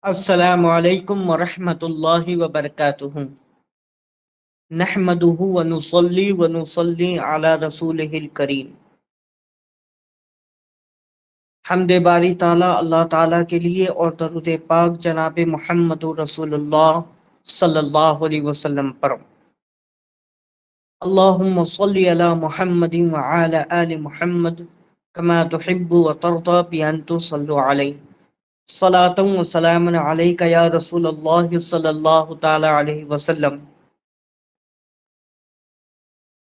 السلام علیکم ورحمۃ اللہ وبرکاتہ۔ نحمدہ ونصلی علی رسولہ الکریم۔ حمد باری تعالیٰ اللہ تعالیٰ کے لیے اور درود پاک جناب محمد رسول اللہ صلی اللہ علیہ وسلم پر۔ اللہم صلی علی محمد وعلی آل محمد کما تحب وترضى بأن تصلوا علیہ صلاۃ و سلام علیک یا رسول اللہ صلی اللہ تعالی علیہ وسلم۔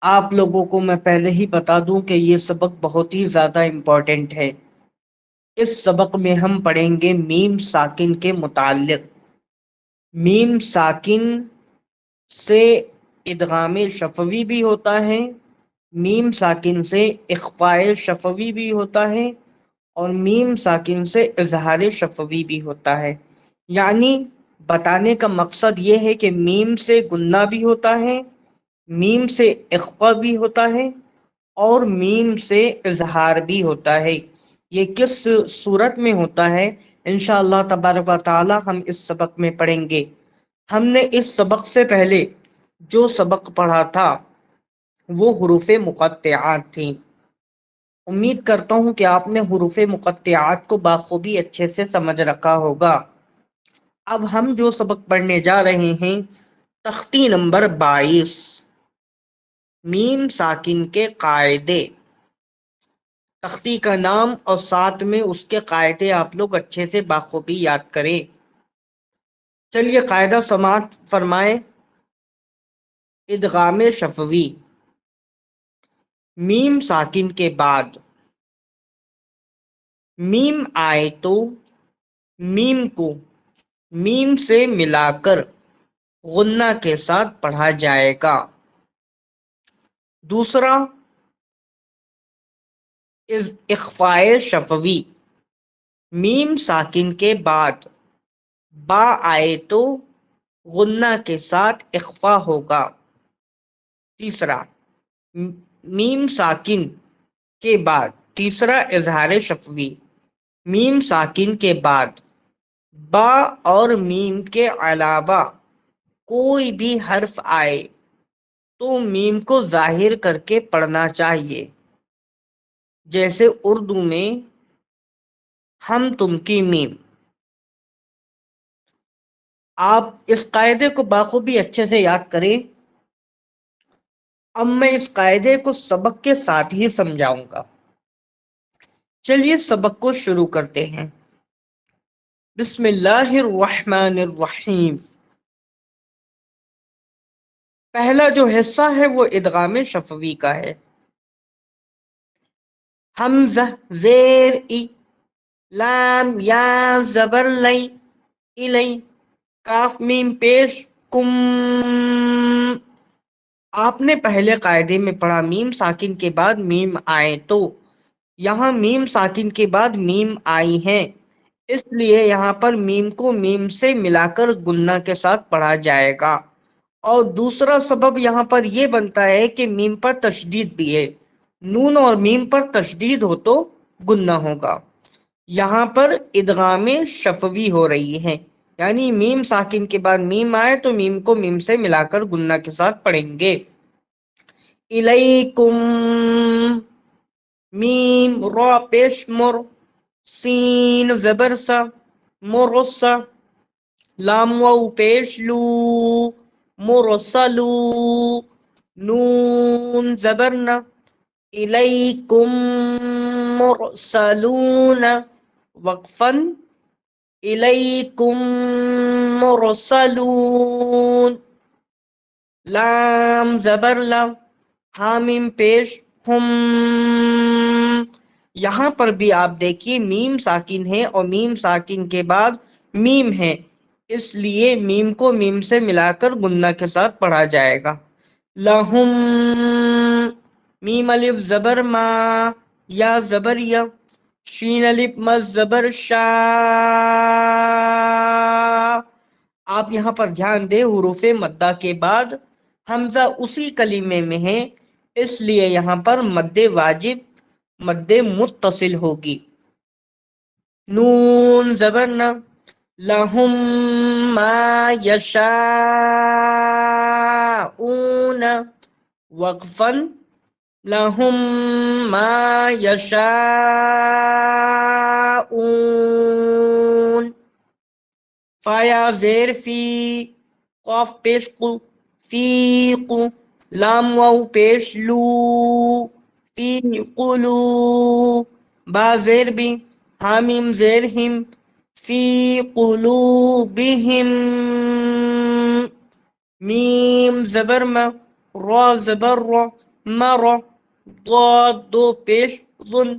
آپ لوگوں کو میں پہلے ہی بتا دوں کہ یہ سبق بہت ہی زیادہ امپورٹنٹ ہے۔ اس سبق میں ہم پڑھیں گے میم ساکن کے متعلق۔ میم ساکن سے ادغام شفوی بھی ہوتا ہے، میم ساکن سے اخفاء شفوی بھی ہوتا ہے، اور میم ساکن سے اظہار شفوی بھی ہوتا ہے۔ یعنی بتانے کا مقصد یہ ہے کہ میم سے گنہ بھی ہوتا ہے، میم سے اخفا بھی ہوتا ہے، اور میم سے اظہار بھی ہوتا ہے۔ یہ کس صورت میں ہوتا ہے انشاءاللہ تبارک و تعالی ہم اس سبق میں پڑھیں گے۔ ہم نے اس سبق سے پہلے جو سبق پڑھا تھا وہ حروف مقطعات تھیں۔ امید کرتا ہوں کہ آپ نے حروف مقطعات کو بخوبی اچھے سے سمجھ رکھا ہوگا۔ اب ہم جو سبق پڑھنے جا رہے ہیں تختی نمبر 22، میم ساکن کے قاعدے۔ تختی کا نام اور ساتھ میں اس کے قاعدے آپ لوگ اچھے سے بخوبی یاد کریں۔ چلیے قاعدہ سماعت فرمائیں۔ ادغام شفوی، میم ساکن کے بعد میم آئے تو میم کو میم سے ملا کر غنہ کے ساتھ پڑھا جائے گا۔ دوسرا، اخفاء شفوی، میم ساکن کے بعد با آئے تو غنہ کے ساتھ اخفا ہوگا۔ تیسرا، میم ساکن کے بعد تیسرا اظہار شفوی، میم ساکن کے بعد با اور میم کے علاوہ کوئی بھی حرف آئے تو میم کو ظاہر کر کے پڑھنا چاہیے۔ جیسے اردو میں ہم تم کی میم۔ آپ اس قاعدے کو بخوبی اچھے سے یاد کریں۔ اب میں اس قاعدے کو سبق کے ساتھ ہی سمجھاؤں گا۔ چلیے سبق کو شروع کرتے ہیں۔ بسم اللہ الرحمن الرحیم۔ پہلا جو حصہ ہے وہ ادغام شفوی کا ہے۔ حمزہ زیر ای، لام یا زبر لئی، الی، کاف میم پیش کم۔ آپ نے پہلے قاعدے میں پڑھا میم ساکن کے بعد میم آئے تو، یہاں میم ساکن کے بعد میم آئی ہیں، اس لیے یہاں پر میم کو میم سے ملا کر گنہ کے ساتھ پڑھا جائے گا۔ اور دوسرا سبب یہاں پر یہ بنتا ہے کہ میم پر تشدید بھی ہے، نون اور میم پر تشدید ہو تو گنہ ہوگا۔ یہاں پر ادغام شفوی ہو رہی ہے، یعنی میم ساکن کے بعد میم آئے تو میم کو میم سے ملا کر گنہ کے ساتھ پڑھیں گے۔ الیکم، میم را پیش مر، سین زبر سا، مرسا، لام واو پیش لو، مرسلو، نون زبرنا، الیکم مرسلون، وقفاً الیکم مرسلون، لام زبر لا، حامیم پیش ہم۔ یہاں پر بھی آپ دیکھیے میم ساکن ہے اور میم ساکن کے بعد میم ہے، اس لیے میم کو میم سے ملا کر گنہ کے ساتھ پڑھا جائے گا۔ لہم، میم الف زبر ما، یا زبر یا، شین الف مز زبر شا۔ آپ یہاں پر دھیان دیں حروف مدہ کے بعد حمزہ اسی کلمے میں ہے، اس لیے یہاں پر مد واجب مد متصل ہوگی۔ نون زبر نہ، لہم ما یشاءون وقفا لہم ما یشاءون فایا زیر فی قاف پیش قو فی قو لام واو پیش لو فی قلو با زیر بی حامیم زیر ہم فی قلوبہم میم زبر ما را زبر را مر ضاد دو پیش ظن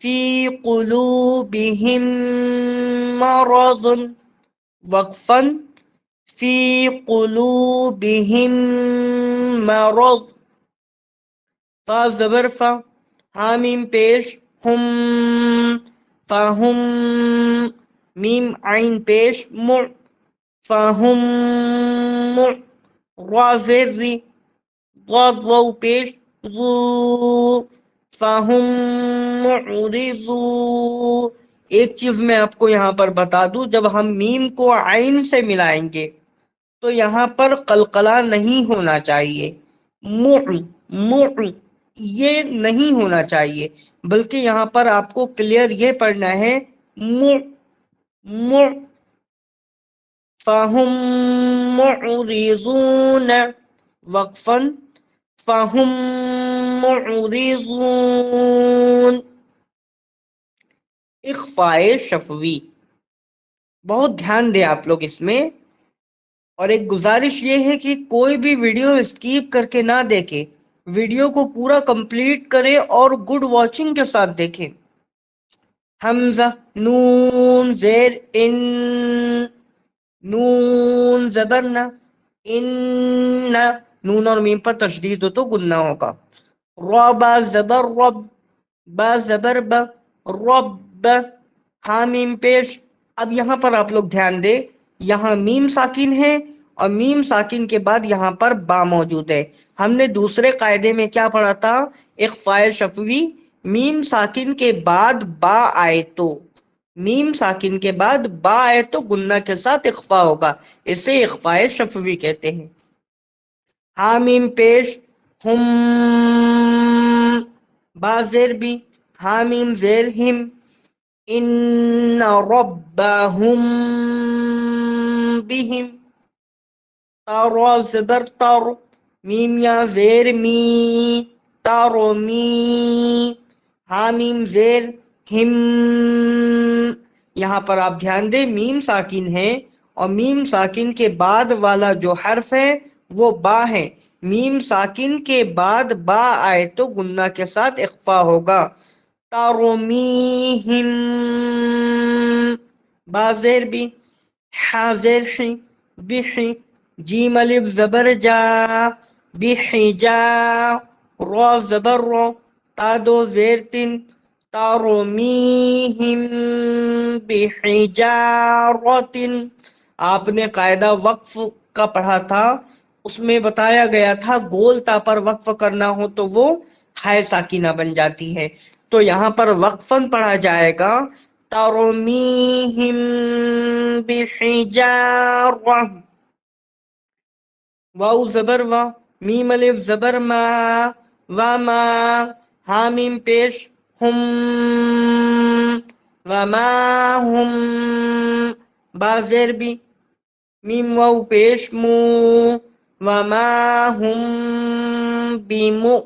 فی قلوبہم مرض وقفا فی قلوبہم مرض فا زبر فا حامیم پیش ہم فہم میم عین پیش مع فہم مع را زیر ری ضاد واو پیش ذو فہم معرضو ایک چیز میں آپ کو یہاں پر بتا دوں، جب ہم میم کو عین سے ملائیں گے تو یہاں پر قلقلہ نہیں ہونا چاہیے، یہ نہیں ہونا چاہیے، بلکہ یہاں پر آپ کو کلیئر یہ پڑھنا ہے فَهُمْ مُعْرِضُونَ وقفاً فَهُمْ مُعْرِضُونَ اخفاء شفوی، بہت دھیان دیں آپ لوگ اس میں، اور ایک گزارش یہ ہے کہ کوئی بھی ویڈیو اسکیپ کر کے نہ دیکھیں، ویڈیو کو پورا کمپلیٹ کریں اور گڈ واچنگ کے ساتھ دیکھیں۔ حمزہ نون زیر ان نون زبر نہ ان نون اور میم پر تشدید ہو تو گننا ہوگا۔ را با زبر رب با زبر ب رب ہاں میم پیش۔ اب یہاں پر آپ لوگ دھیان دیں، یہاں میم ساکن ہے اور میم ساکن کے بعد یہاں پر با موجود ہے۔ ہم نے دوسرے قاعدے میں کیا پڑھا تھا؟ اخفاء شفوی، میم ساکن کے بعد با آئے تو، میم ساکن کے بعد با آئے تو گنہ کے ساتھ اخفاء ہوگا، اسے اخفاء شفوی کہتے ہیں۔ ہاں میم پیش ہم با زیر بی ہاں میم زیر ہم ان ربهم بهم تارا زبر تر میم یا زیر می تارو می ہاں میم زیر ہم، یہاں پر آپ دھیان دیں میم ساکن ہے اور میم ساکن کے بعد والا جو حرف ہے وہ با ہے، میم ساکن کے بعد با آئے تو گنہ کے ساتھ اخفا ہوگا۔ ترمیہم با زیر بی حا زیر حی بحی جیم الف زبر جا بحجا را زبر رو تا دو زیر تن ترمیہم بحجارت۔ آپ نے قاعدہ وقف کا پڑھا تھا، اس میں بتایا گیا تھا گول تا پر وقف کرنا ہو تو وہ ہائے ساکینہ بن جاتی ہے، تو یہاں پر وقفاً پڑھا جائے گا ترمیہم بحجارہ۔ واو زبر وا میم الف زبر ما وما ہاں میم پیش ہم وما ہم با زیر بی میم واو پیش مو وما ہم بیمو،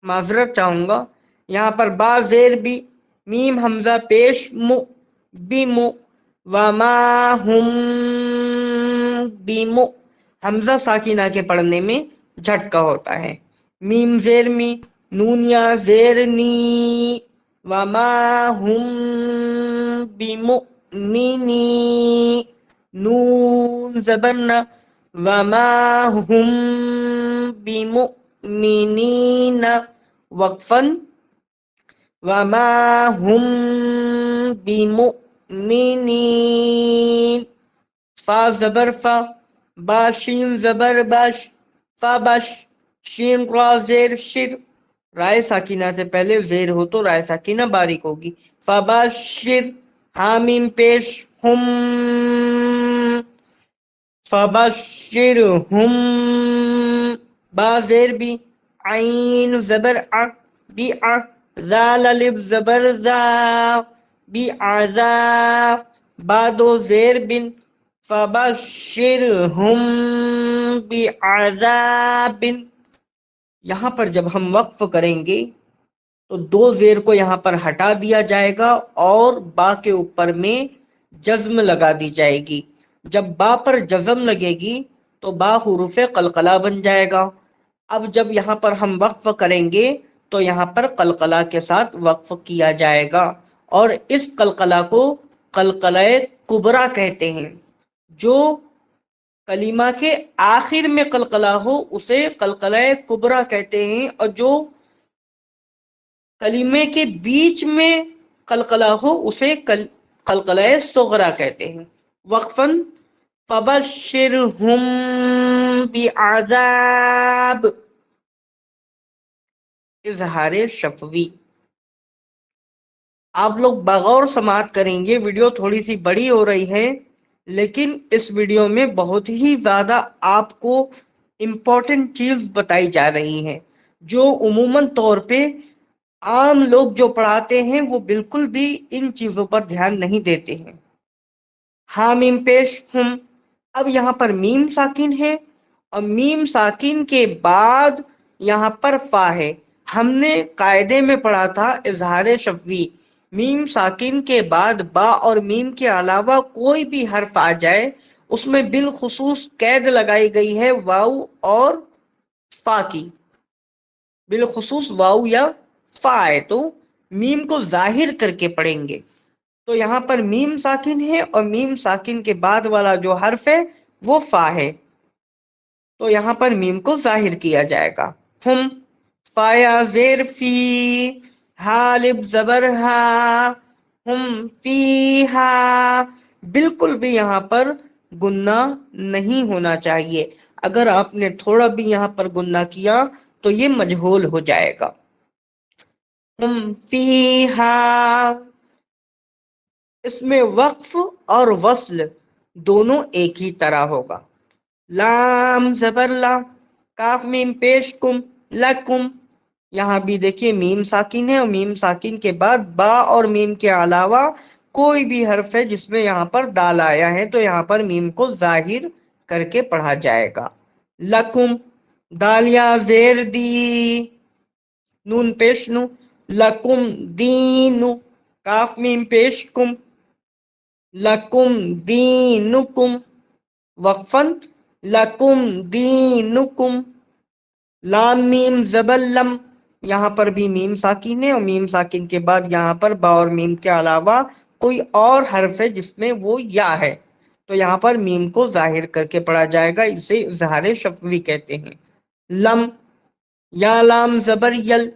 معذرت چاہوں گا، یہاں پر با زیر بی میم حمزہ پیش مو بیمو وما ہم بیمو، حمزہ ساکینہ کے پڑھنے میں جھٹکا ہوتا ہے۔ میم زیر می نون یا زیر نی وما ہم بمؤمنی نون زبر نہ وما ہم بمؤمنین وقفاً وما ہم بمؤمنین فا زبر فا با شین زبر بش فا بش شین را زیر شر، رائے ساکینہ سے پہلے زیر ہو تو رائے ساکینہ باریک ہوگی، فا بشر حامیم پیش ہم، فبشرہم، با زیر بی، عین زبر ع، بی ع، ذال الف زبر ذا، بی عذا، با دو زیر بن، فبشرہم بعذاب۔ یہاں پر جب ہم وقف کریں گے تو دو زیر کو یہاں پر ہٹا دیا جائے گا اور با کے اوپر میں جزم لگا دی جائے گی۔ جب با پر جزم لگے گی تو با حروف قلقلہ بن جائے گا۔ اب جب یہاں پر ہم وقف کریں گے تو یہاں پر قلقلہ کے ساتھ وقف کیا جائے گا، اور اس قلقلہ کو قلقلہ کبریٰ کہتے ہیں۔ جو کلمہ کے آخر میں قلقلہ ہو اسے قلقلہ کبریٰ کہتے ہیں، اور جو کلمے کے بیچ میں قلقلہ ہو اسے قلقلہ صغریٰ کہتے ہیں۔ وقفاً فبشرہم بعذاب، اظہار شفوی۔ آپ لوگ بغور سماعت کریں گے، ویڈیو تھوڑی سی بڑی ہو رہی ہے لیکن اس ویڈیو میں بہت ہی زیادہ آپ کو امپورٹنٹ چیز بتائی جا رہی ہے، جو عموماً طور پہ عام لوگ جو پڑھاتے ہیں وہ بالکل بھی ان چیزوں پر دھیان نہیں دیتے ہیں۔ حامیم پیش ہم، اب یہاں پر میم ساکن ہے اور میم ساکن کے بعد یہاں پر فا ہے۔ ہم نے قاعدے میں پڑھا تھا اظہار شفوی، میم ساکن کے بعد با اور میم کے علاوہ کوئی بھی حرف آ جائے اس میں بالخصوص قید لگائی گئی ہے واو اور فا کی، بالخصوص واو یا فا ہے تو میم کو ظاہر کر کے پڑھیں گے۔ تو یہاں پر میم ساکن ہے اور میم ساکن کے بعد والا جو حرف ہے وہ فا ہے، تو یہاں پر میم کو ظاہر کیا جائے گا۔ ہم، فایا زیر فی، حالب زبر ہا، ہم فی ہا، بالکل بھی یہاں پر گنہ نہیں ہونا چاہیے۔ اگر آپ نے تھوڑا بھی یہاں پر گنہ کیا تو یہ مجہول ہو جائے گا۔ ہم فی ہا، اس میں وقف اور وصل دونوں ایک ہی طرح ہوگا۔ لام زبر لا، کاف میم پیش کم، لکم، یہاں بھی دیکھیے میم ساکن ہے اور میم ساکن کے بعد با اور میم کے علاوہ کوئی بھی حرف ہے جس میں یہاں پر دال آیا ہے تو یہاں پر میم کو ظاہر کر کے پڑھا جائے گا۔ لکم، دالیا زیر دی، نون پیش نو، لکم دینو، کاف میم پیش کم، لکم دینکم، وقفاً لکم دینکم۔ لام میم زبر لم، یہاں پر بھی میم ساکن ہے اور میم ساکن کے بعد یہاں پر با اور میم کے علاوہ کوئی اور حرف ہے جس میں وہ یا ہے تو یہاں پر میم کو ظاہر کر کے پڑھا جائے گا، اسے اظہار شفوی کہتے ہیں۔ لم، یا لام زبر یل،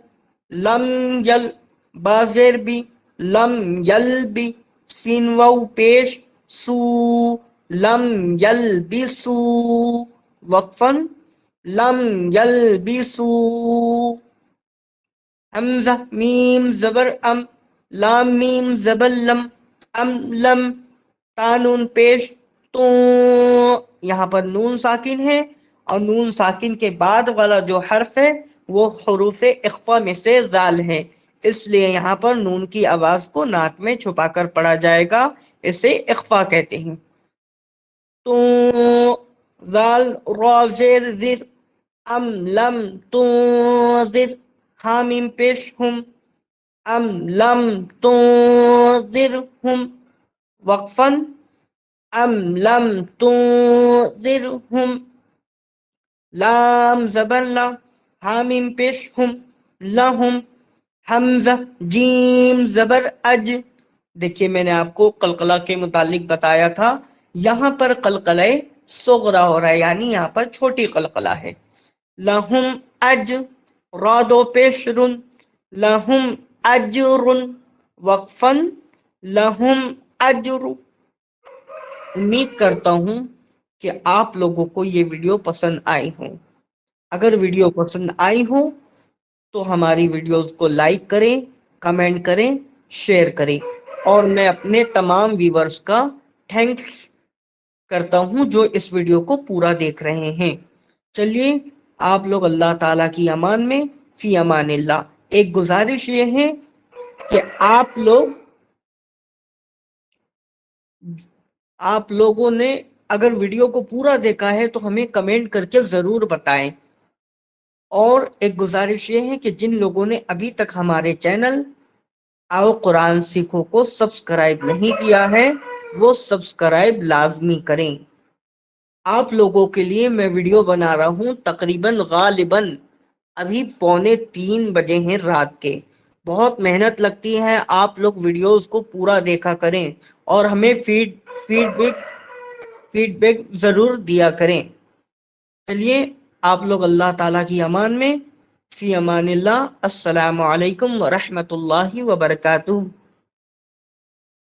لم یل، با زیر بی، لم یل بی، سین واو پیش سو، لم یل بی سو، وقفاً لم یلبسو۔ حمزہ میم زبر ام، لام میم زبر لم، ام لم، تا نون پیش تو، یہاں پر نون ساکن ہے اور نون ساکن کے بعد والا جو حرف ہے وہ حروف اخفا میں سے ذال ہے، اس لیے یہاں پر نون کی آواز کو ناک میں چھپا کر پڑھا جائے گا، اسے اخفا کہتے ہیں۔ تو ذال را زیر زر، ام لم تنذر، حامیم پیش ہم، ام لم تنذرہم، وقفاً ام لم تنذرہم۔ لام زبر لا، حامیم پیش ہم، لہم، حمزہ جیم زبر اج، دیکھیے میں نے آپ کو قلقلہ کے متعلق بتایا تھا، یہاں پر قلقلہ صغریٰ ہو رہا ہے یعنی یہاں پر چھوٹی قلقلہ ہے۔ لہم اج، را دو پیش رن، لہم اجر، وقفاً لہم اجر۔ امید کرتا ہوں کہ آپ لوگوں کو یہ ویڈیو پسند آئی ہوں۔ اگر ویڈیو پسند آئی ہو تو ہماری ویڈیوز کو لائک کریں، کمنٹ کریں شیئر کریں، اور میں اپنے تمام ویورز کا تھینکس کرتا ہوں جو اس ویڈیو کو پورا دیکھ رہے ہیں۔ چلیے آپ لوگ اللہ تعالیٰ کی امان میں، فی امان اللہ۔ ایک گزارش یہ ہے کہ آپ لوگوں نے اگر ویڈیو کو پورا دیکھا ہے تو ہمیں کمنٹ کر کے ضرور بتائیں، اور ایک گزارش یہ ہے کہ جن لوگوں نے ابھی تک ہمارے چینل آؤ قرآن سیکھو کو سبسکرائب نہیں کیا ہے وہ سبسکرائب لازمی کریں۔ آپ لوگوں کے لیے میں ویڈیو بنا رہا ہوں غالباً ابھی 2:45 بجے ہیں رات کے۔ بہت محنت لگتی ہے، آپ لوگ ویڈیوز کو پورا دیکھا کریں اور ہمیں فیڈ بیک ضرور دیا کریں۔ چلیے آپ لوگ اللہ تعالیٰ کی امان میں، فی امان اللہ۔ السلام علیکم ورحمۃ اللہ وبرکاتہ۔